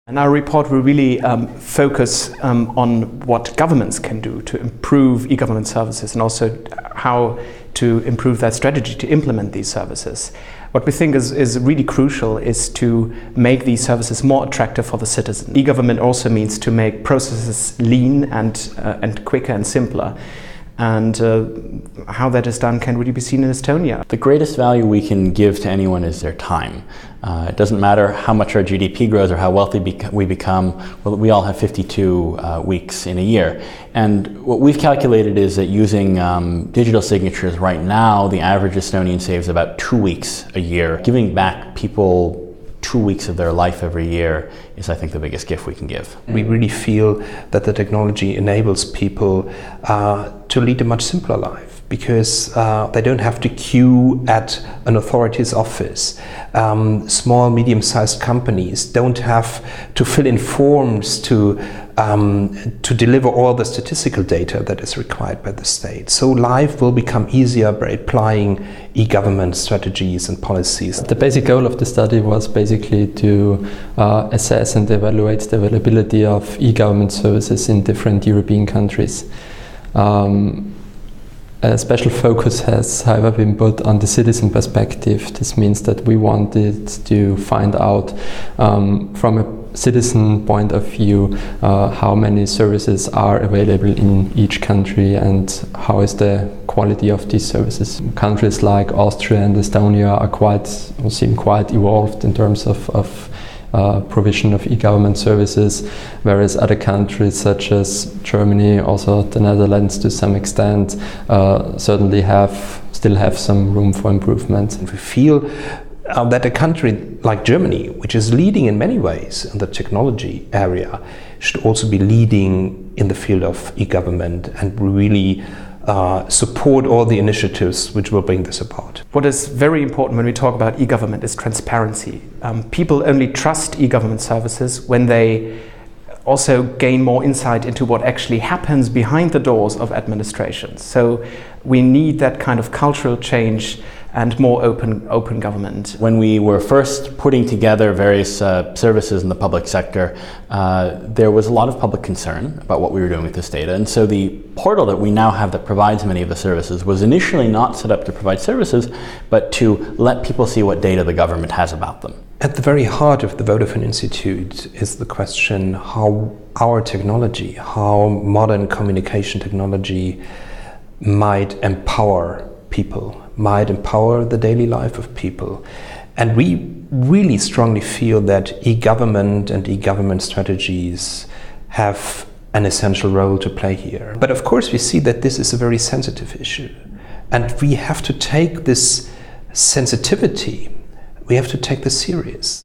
And our report will really focus on what governments can do to improve e-government services and also how to improve their strategy to implement these services. What we think is really crucial is to make these services more attractive for the citizen. E-government also means to make processes lean and quicker and simpler. And how that is done can really be seen in Estonia. The greatest value we can give to anyone is their time. It doesn't matter how much our GDP grows or how wealthy we become. Well, we all have 52 weeks in a year. And what we've calculated is that using digital signatures right now, the average Estonian saves about 2 weeks a year. Giving back people 2 weeks of their life every year is, I think, the biggest gift we can give. We really feel that the technology enables people to lead a much simpler life because they don't have to queue at an authority's office. Small, medium-sized companies don't have to fill in forms to deliver all the statistical data that is required by the state. So life will become easier by applying e-government strategies and policies. The basic goal of the study was basically to assess and evaluate the availability of e-government services in different European countries. A special focus has, however, been put on the citizen perspective. This means that we wanted to find out from a citizen point of view how many services are available in each country and how is the quality of these services. Countries like Austria and Estonia seem quite evolved in terms of provision of e-government services, whereas other countries such as Germany, also the Netherlands to some extent, certainly still have some room for improvement. We feel that a country like Germany, which is leading in many ways in the technology area, should also be leading in the field of e-government and really support all the initiatives which will bring this about. What is very important when we talk about e-government is transparency. People only trust e-government services when they also gain more insight into what actually happens behind the doors of administration. So we need that kind of cultural change and more open government. When we were first putting together various services in the public sector, there was a lot of public concern about what we were doing with this data. And so the portal that we now have that provides many of the services was initially not set up to provide services, but to let people see what data the government has about them. At the very heart of the Vodafone Institute is the question how our technology, how modern communication technology might empower people, might empower the daily life of people. And we really strongly feel that e-government and e-government strategies have an essential role to play here. But of course we see that this is a very sensitive issue. And we have to take this sensitivity, we have to take this serious.